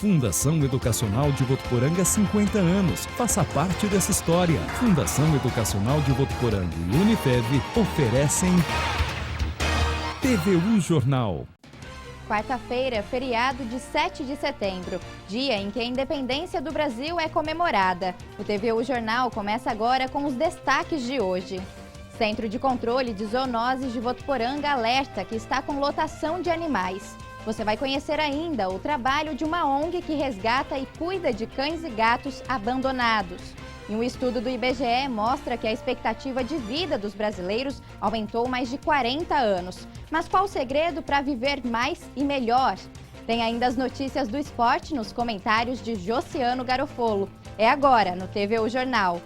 Fundação Educacional de Votuporanga, 50 anos. Faça parte dessa história. Fundação Educacional de Votuporanga e Unifev oferecem TVU Jornal. Quarta-feira, feriado de 7 de setembro, dia em que a independência do Brasil é comemorada. O TVU Jornal começa agora com os destaques de hoje. Centro de Controle de Zoonoses de Votuporanga alerta que está com lotação de animais. Você vai conhecer ainda o trabalho de uma ONG que resgata e cuida de cães e gatos abandonados. E um estudo do IBGE mostra que a expectativa de vida dos brasileiros aumentou mais de 40 anos. Mas qual o segredo para viver mais e melhor? Tem ainda as notícias do esporte nos comentários de Josiano Garofolo. É agora no TVU Jornal.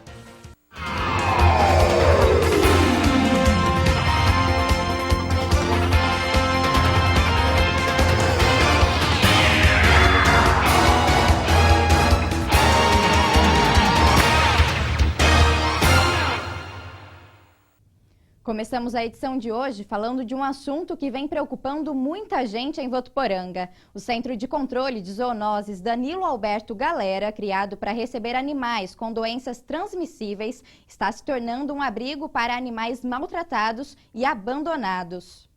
Começamos a edição de hoje falando de um assunto que vem preocupando muita gente em Votuporanga. O Centro de Controle de Zoonoses Danilo Alberto Galera, criado para receber animais com doenças transmissíveis, está se tornando um abrigo para animais maltratados e abandonados.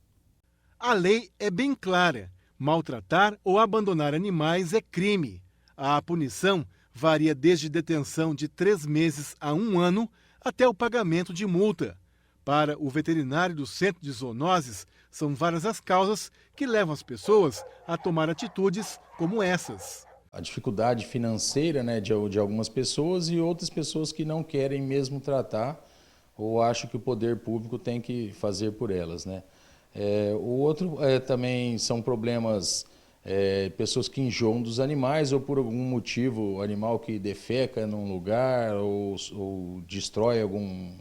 A lei é bem clara. Maltratar ou abandonar animais é crime. A punição varia desde detenção de 3 meses a 1 ano até o pagamento de multa. Para o veterinário do Centro de Zoonoses, são várias as causas que levam as pessoas a tomar atitudes como essas. A dificuldade financeira, né, de algumas pessoas e outras pessoas que não querem mesmo tratar ou acham que o poder público tem que fazer por elas, né? O outro também são problemas, pessoas que enjoam dos animais ou por algum motivo o animal que defeca num lugar ou destrói algum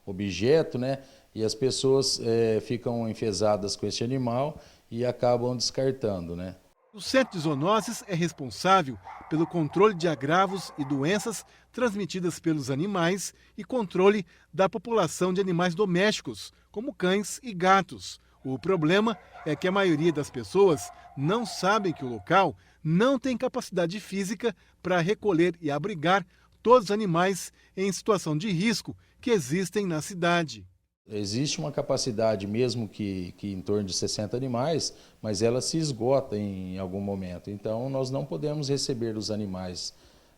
objeto, né? E as pessoas ficam enfesadas com esse animal e acabam descartando, né? O Centro de Zoonoses é responsável pelo controle de agravos e doenças transmitidas pelos animais e controle da população de animais domésticos, como cães e gatos. O problema é que a maioria das pessoas não sabem que o local não tem capacidade física para recolher e abrigar todos os animais em situação de risco que existem na cidade. Existe uma capacidade mesmo que em torno de 60 animais, mas ela se esgota em algum momento. Então nós não podemos receber os animais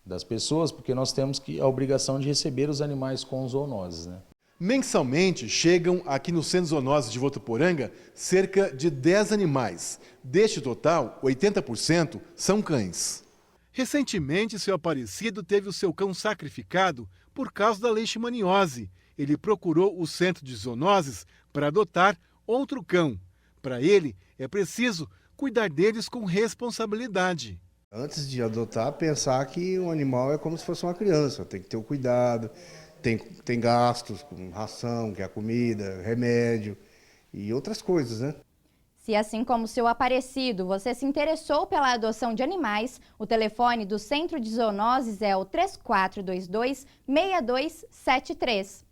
das pessoas porque nós temos a obrigação de receber os animais com zoonoses, né? Mensalmente chegam aqui no Centro de Zoonoses de Votuporanga cerca de 10 animais. Deste total, 80% são cães. Recentemente, seu Aparecido teve o seu cão sacrificado por causa da leishmaniose. Ele procurou o Centro de Zoonoses para adotar outro cão. Para ele, é preciso cuidar deles com responsabilidade. Antes de adotar, pensar que um animal é como se fosse uma criança. Tem que ter o cuidado, tem gastos com ração, que é a comida, remédio e outras coisas, né? Se assim como seu Aparecido, você se interessou pela adoção de animais, o telefone do Centro de Zoonoses é o 3422-6273.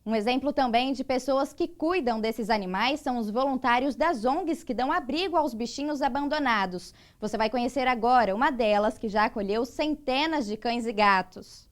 Um exemplo também de pessoas que cuidam desses animais são os voluntários das ONGs que dão abrigo aos bichinhos abandonados. Você vai conhecer agora uma delas que já acolheu centenas de cães e gatos.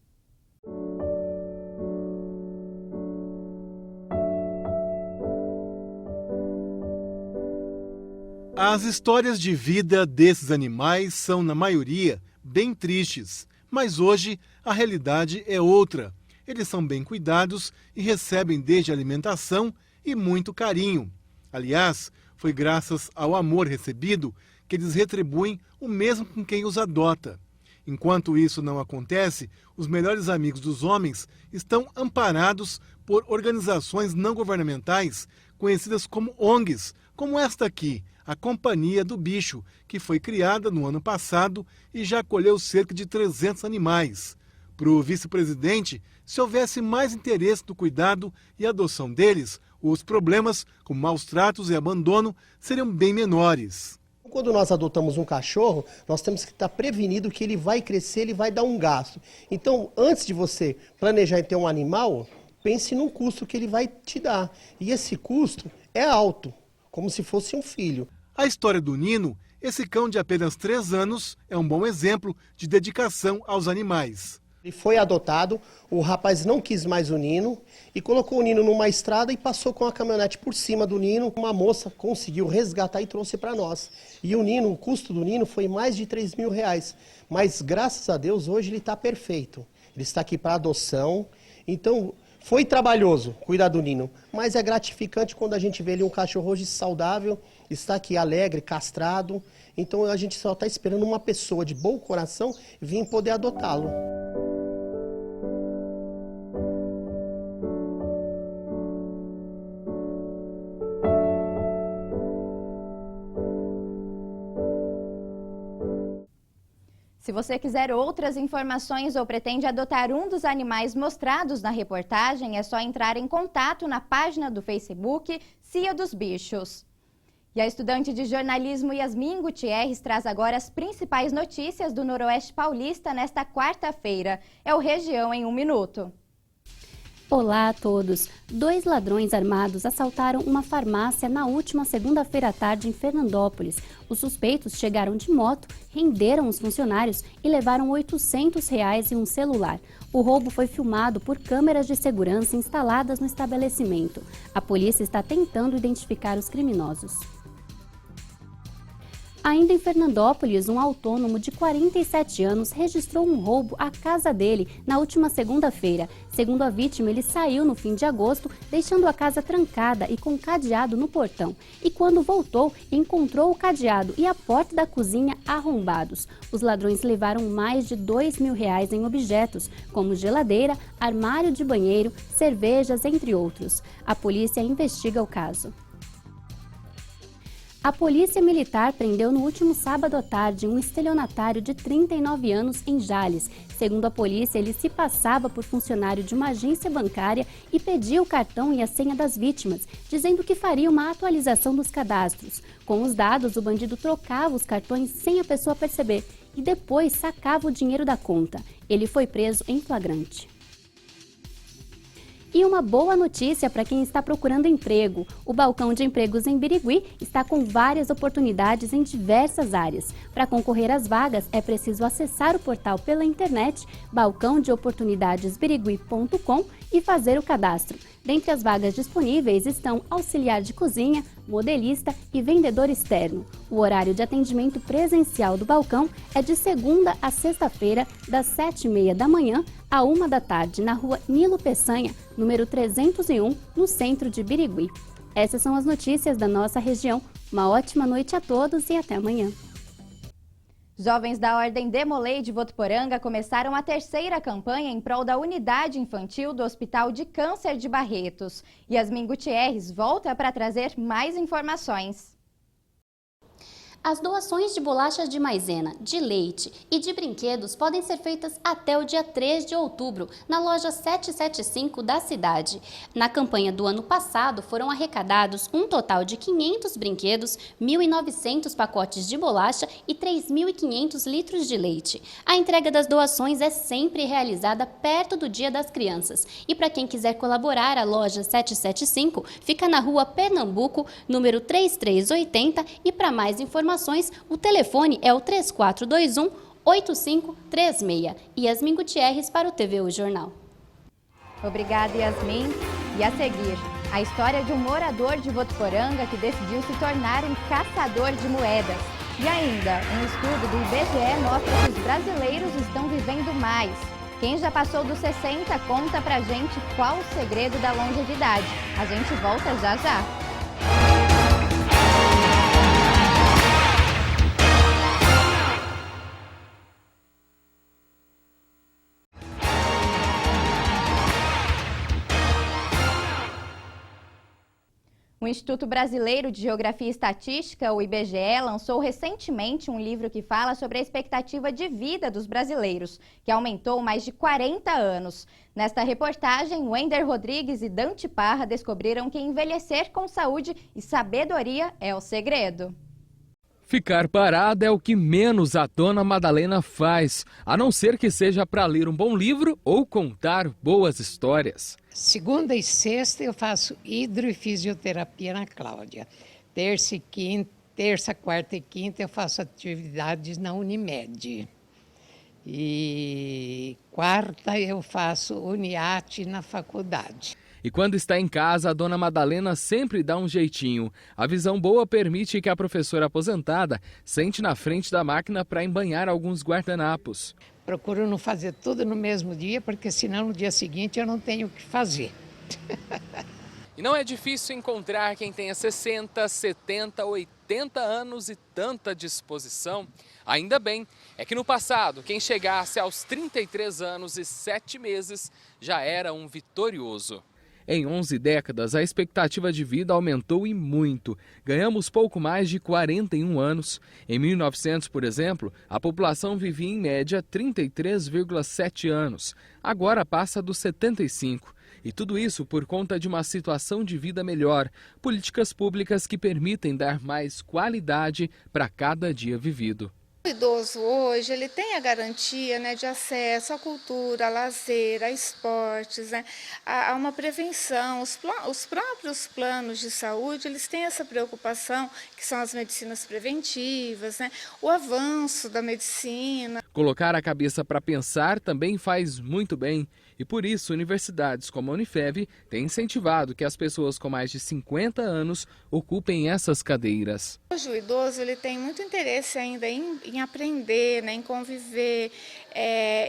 As histórias de vida desses animais são, na maioria, bem tristes, mas hoje a realidade é outra. Eles são bem cuidados e recebem desde alimentação e muito carinho. Aliás, foi graças ao amor recebido que eles retribuem o mesmo com quem os adota. Enquanto isso não acontece, os melhores amigos dos homens estão amparados por organizações não governamentais conhecidas como ONGs, como esta aqui, a Companhia do Bicho, que foi criada no ano passado e já acolheu cerca de 300 animais. Para o vice-presidente, se houvesse mais interesse no cuidado e adoção deles, os problemas, como maus tratos e abandono, seriam bem menores. Quando nós adotamos um cachorro, nós temos que estar prevenido que ele vai crescer, ele vai dar um gasto. Então, antes de você planejar em ter um animal, pense num custo que ele vai te dar. E esse custo é alto, como se fosse um filho. A história do Nino, esse cão de apenas 3 anos, é um bom exemplo de dedicação aos animais. Ele foi adotado, o rapaz não quis mais o Nino e colocou o Nino numa estrada e passou com a caminhonete por cima do Nino. Uma moça conseguiu resgatar e trouxe para nós. E o Nino, o custo do Nino foi mais de R$3.000. Mas graças a Deus hoje ele está perfeito. Ele está aqui para adoção. Então foi trabalhoso cuidar do Nino, mas é gratificante quando a gente vê ele um cachorro hoje saudável, está aqui alegre, castrado. Então a gente só está esperando uma pessoa de bom coração vir poder adotá-lo. Se você quiser outras informações ou pretende adotar um dos animais mostrados na reportagem, é só entrar em contato na página do Facebook Cia dos Bichos. E a estudante de jornalismo Yasmin Gutierrez traz agora as principais notícias do Noroeste Paulista nesta quarta-feira. É o Região em 1 Minuto. Olá a todos. 2 ladrões armados assaltaram uma farmácia na última segunda-feira à tarde em Fernandópolis. Os suspeitos chegaram de moto, renderam os funcionários e levaram R$800 e um celular. O roubo foi filmado por câmeras de segurança instaladas no estabelecimento. A polícia está tentando identificar os criminosos. Ainda em Fernandópolis, um autônomo de 47 anos registrou um roubo à casa dele na última segunda-feira. Segundo a vítima, ele saiu no fim de agosto, deixando a casa trancada e com cadeado no portão. E quando voltou, encontrou o cadeado e a porta da cozinha arrombados. Os ladrões levaram mais de R$2.000 em objetos, como geladeira, armário de banheiro, cervejas, entre outros. A polícia investiga o caso. A Polícia Militar prendeu no último sábado à tarde um estelionatário de 39 anos em Jales. Segundo a polícia, ele se passava por funcionário de uma agência bancária e pedia o cartão e a senha das vítimas, dizendo que faria uma atualização dos cadastros. Com os dados, o bandido trocava os cartões sem a pessoa perceber e depois sacava o dinheiro da conta. Ele foi preso em flagrante. E uma boa notícia para quem está procurando emprego. O Balcão de Empregos em Birigui está com várias oportunidades em diversas áreas. Para concorrer às vagas, é preciso acessar o portal pela internet balcãodeoportunidadesbirigui.com e fazer o cadastro. Dentre as vagas disponíveis estão auxiliar de cozinha, modelista e vendedor externo. O horário de atendimento presencial do balcão é de segunda a sexta-feira, das 7h30 da manhã à 1 da tarde, na rua Nilo Peçanha, número 301, no centro de Birigui. Essas são as notícias da nossa região. Uma ótima noite a todos e até amanhã. Jovens da Ordem Demolei de Votuporanga começaram a 3ª campanha em prol da unidade infantil do Hospital de Câncer de Barretos. Yasmin Gutierrez volta para trazer mais informações. As doações de bolachas de maisena, de leite e de brinquedos podem ser feitas até o dia 3 de outubro, na loja 775 da cidade. Na campanha do ano passado, foram arrecadados um total de 500 brinquedos, 1.900 pacotes de bolacha e 3.500 litros de leite. A entrega das doações é sempre realizada perto do Dia das Crianças. E para quem quiser colaborar, a loja 775 fica na rua Pernambuco, número 3380, e para mais informações, o telefone é o 3421-8536. Yasmin Gutierrez para o TVU Jornal. Obrigada, Yasmin. E a seguir, a história de um morador de Votuporanga que decidiu se tornar um caçador de moedas. E ainda, um estudo do IBGE mostra que os brasileiros estão vivendo mais. Quem já passou dos 60 conta pra gente qual o segredo da longevidade. A gente volta já já. O Instituto Brasileiro de Geografia e Estatística, o IBGE, lançou recentemente um livro que fala sobre a expectativa de vida dos brasileiros, que aumentou mais de 40 anos. Nesta reportagem, Wender Rodrigues e Dante Parra descobriram que envelhecer com saúde e sabedoria é o segredo. Ficar parada é o que menos a dona Madalena faz, a não ser que seja para ler um bom livro ou contar boas histórias. Segunda e sexta eu faço hidrofisioterapia na Cláudia. Terça e quinta Terça, quarta e quinta eu faço atividades na Unimed. E quarta eu faço Uniate na faculdade. E quando está em casa, a dona Madalena sempre dá um jeitinho. A visão boa permite que a professora aposentada sente na frente da máquina para embanhar alguns guardanapos. Procuro não fazer tudo no mesmo dia, porque senão no dia seguinte eu não tenho o que fazer. E não é difícil encontrar quem tenha 60, 70, 80 anos e tanta disposição. Ainda bem, é que no passado, quem chegasse aos 33 anos e 7 meses já era um vitorioso. Em 11 décadas, a expectativa de vida aumentou e muito. Ganhamos pouco mais de 41 anos. Em 1900, por exemplo, a população vivia em média 33,7 anos. Agora passa dos 75. E tudo isso por conta de uma situação de vida melhor, políticas públicas que permitem dar mais qualidade para cada dia vivido. O idoso hoje ele tem a garantia, né, de acesso à cultura, a lazer, a esportes, né, a uma prevenção. Os próprios planos de saúde eles têm essa preocupação, que são as medicinas preventivas, né, o avanço da medicina. Colocar a cabeça para pensar também faz muito bem. E por isso, universidades como a Unifev têm incentivado que as pessoas com mais de 50 anos ocupem essas cadeiras. Hoje o idoso ele tem muito interesse ainda em aprender, né, em conviver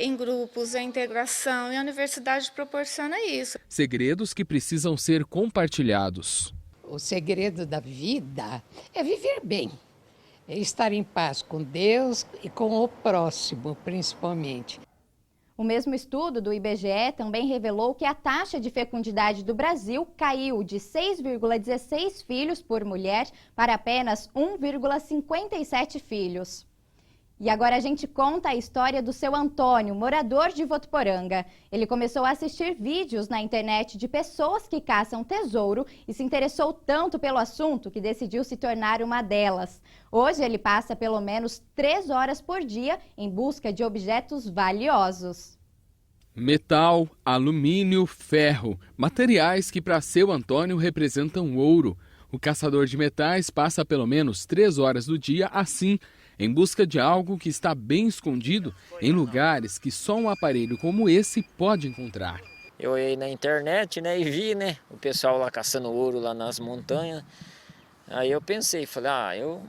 em grupos, em integração, e a universidade proporciona isso. Segredos que precisam ser compartilhados. O segredo da vida é viver bem, é estar em paz com Deus e com o próximo, principalmente. O mesmo estudo do IBGE também revelou que a taxa de fecundidade do Brasil caiu de 6,16 filhos por mulher para apenas 1,57 filhos. E agora a gente conta a história do seu Antônio, morador de Votuporanga. Ele começou a assistir vídeos na internet de pessoas que caçam tesouro e se interessou tanto pelo assunto que decidiu se tornar uma delas. Hoje ele passa pelo menos 3 horas por dia em busca de objetos valiosos. Metal, alumínio, ferro, materiais que para seu Antônio representam ouro. O caçador de metais passa pelo menos 3 horas do dia assim, em busca de algo que está bem escondido em lugares que só um aparelho como esse pode encontrar. Eu olhei na internet, né, e vi, né, o pessoal lá caçando ouro lá nas montanhas. Aí eu pensei, falei, eu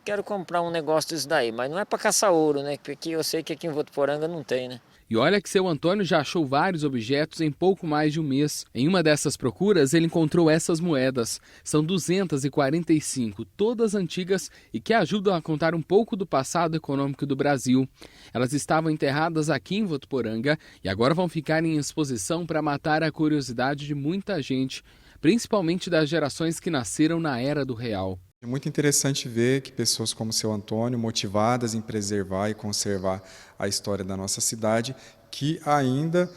quero comprar um negócio disso daí, mas não é para caçar ouro, né, porque eu sei que aqui em Votuporanga não tem, né. E olha que seu Antônio já achou vários objetos em pouco mais de um mês. Em uma dessas procuras, ele encontrou essas moedas. São 245, todas antigas e que ajudam a contar um pouco do passado econômico do Brasil. Elas estavam enterradas aqui em Votuporanga e agora vão ficar em exposição para matar a curiosidade de muita gente, principalmente das gerações que nasceram na Era do Real. É muito interessante ver que pessoas como seu Antônio, motivadas em preservar e conservar a história da nossa cidade, que ainda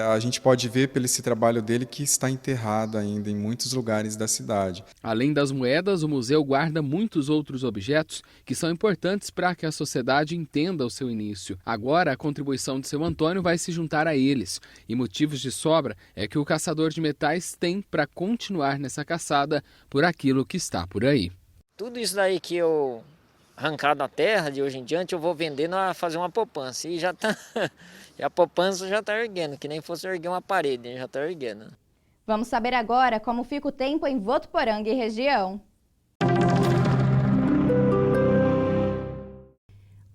a gente pode ver pelo esse trabalho dele que está enterrado ainda em muitos lugares da cidade. Além das moedas, o museu guarda muitos outros objetos que são importantes para que a sociedade entenda o seu início. Agora, a contribuição de seu Antônio vai se juntar a eles. E motivos de sobra é que o caçador de metais tem para continuar nessa caçada por aquilo que está por aí. Tudo isso daí que eu arrancar da terra de hoje em diante, eu vou vender a fazer uma poupança. E já tá, a poupança já está erguendo, que nem fosse erguer uma parede, já está erguendo. Vamos saber agora como fica o tempo em Votuporanga e região.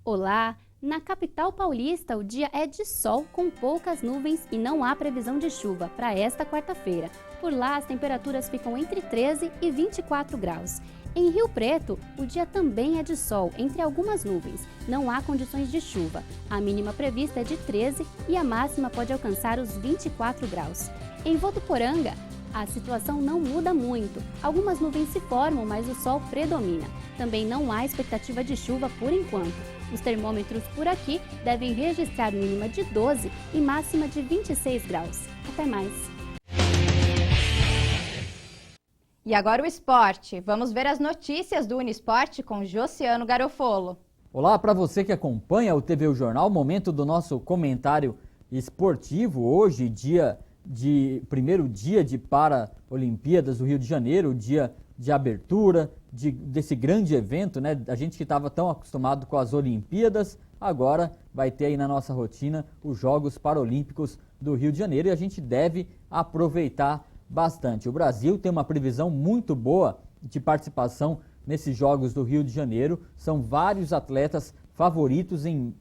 Olá! Na capital paulista, o dia é de sol com poucas nuvens e não há previsão de chuva para esta quarta-feira. Por lá, as temperaturas ficam entre 13 e 24 graus. Em Rio Preto, o dia também é de sol, entre algumas nuvens. Não há condições de chuva. A mínima prevista é de 13 e a máxima pode alcançar os 24 graus. Em Votuporanga, a situação não muda muito. Algumas nuvens se formam, mas o sol predomina. Também não há expectativa de chuva por enquanto. Os termômetros por aqui devem registrar mínima de 12 e máxima de 26 graus. Até mais! E agora o esporte. Vamos ver as notícias do Unisport com Josiano Garofolo. Olá para você que acompanha o TV Jornal, momento do nosso comentário esportivo. Hoje, dia primeiro dia de Paralimpíadas do Rio de Janeiro, o dia de abertura desse grande evento, né? A gente que estava tão acostumado com as Olimpíadas, agora vai ter aí na nossa rotina os Jogos Paralímpicos do Rio de Janeiro e a gente deve aproveitar bastante. O Brasil tem uma previsão muito boa de participação nesses Jogos do Rio de Janeiro. São vários atletas favoritos em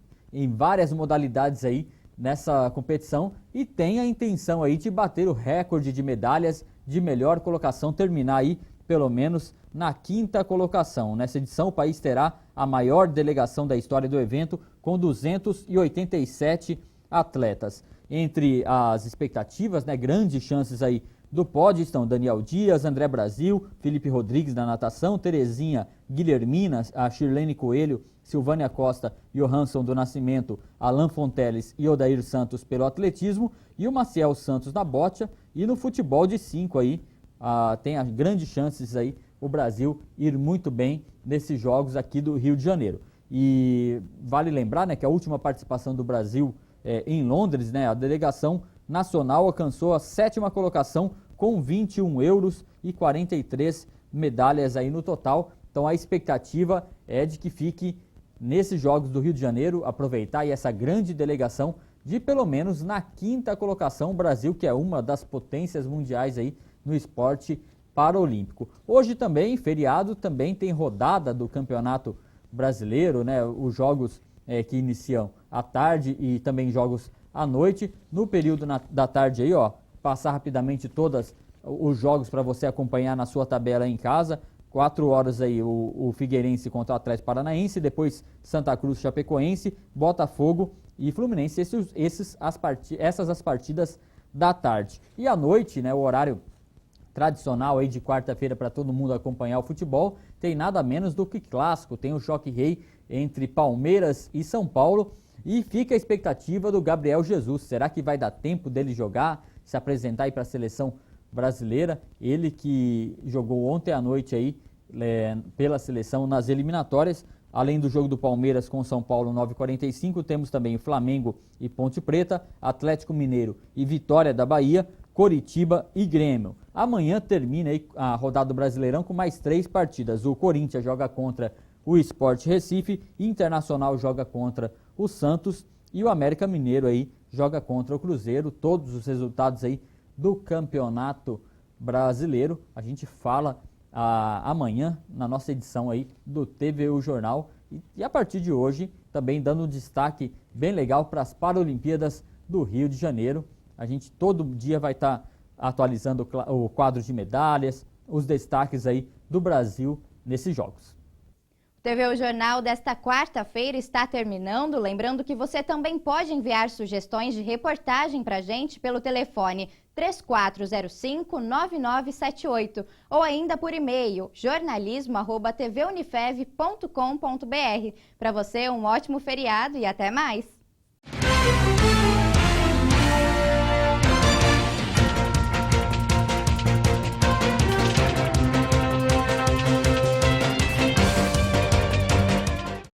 várias modalidades aí nessa competição e tem a intenção aí de bater o recorde de medalhas de melhor colocação, terminar aí pelo menos na 5ª colocação. Nessa edição o país terá a maior delegação da história do evento com 287 atletas. Entre as expectativas, né, grandes chances aí do pódio estão Daniel Dias, André Brasil, Felipe Rodrigues da natação, Terezinha Guilhermina, a Shirlene Coelho, Silvânia Costa, Johansson do Nascimento, Alan Fonteles e Odair Santos pelo atletismo e o Maciel Santos na bocha. E no futebol de 5 aí, tem as grandes chances aí o Brasil ir muito bem nesses jogos aqui do Rio de Janeiro. E vale lembrar, né, que a última participação do Brasil em Londres, né, a delegação nacional alcançou a 7ª colocação com 21 euros e 43 medalhas aí no total. Então a expectativa é de que fique nesses Jogos do Rio de Janeiro, aproveitar aí essa grande delegação de pelo menos na 5ª colocação, o Brasil que é uma das potências mundiais aí no esporte paralímpico. Hoje também, feriado, também tem rodada do Campeonato Brasileiro, né? Os jogos que iniciam à tarde e também jogos à noite. No período da tarde aí, ó, passar rapidamente todos os jogos para você acompanhar na sua tabela em casa. 4 horas aí o Figueirense contra o Atlético Paranaense, depois Santa Cruz, Chapecoense, Botafogo e Fluminense. Essas as partidas da tarde. E à noite, né, o horário tradicional aí de quarta-feira para todo mundo acompanhar o futebol, tem nada menos do que clássico, tem o choque rei entre Palmeiras e São Paulo e fica a expectativa do Gabriel Jesus. Será que vai dar tempo dele jogar, se apresentar aí para a seleção brasileira? Ele que jogou ontem à noite aí pela seleção nas eliminatórias. Além do jogo do Palmeiras com São Paulo 9h45, temos também Flamengo e Ponte Preta, Atlético Mineiro e Vitória da Bahia, Coritiba e Grêmio. Amanhã termina aí a rodada do Brasileirão com mais 3 partidas. O Corinthians joga contra o Sport Recife, Internacional joga contra o Santos e o América Mineiro aí joga contra o Cruzeiro. Todos os resultados aí do Campeonato Brasileiro a gente fala amanhã na nossa edição aí do TVU Jornal e a partir de hoje também dando um destaque bem legal para as Paralimpíadas do Rio de Janeiro. A gente todo dia vai estar atualizando o quadro de medalhas, os destaques aí do Brasil nesses jogos. O TVU Jornal desta quarta-feira está terminando. Lembrando que você também pode enviar sugestões de reportagem para a gente pelo telefone 3405-9978 ou ainda por e-mail jornalismo@tvunifev.com.br. Para você, um ótimo feriado e até mais!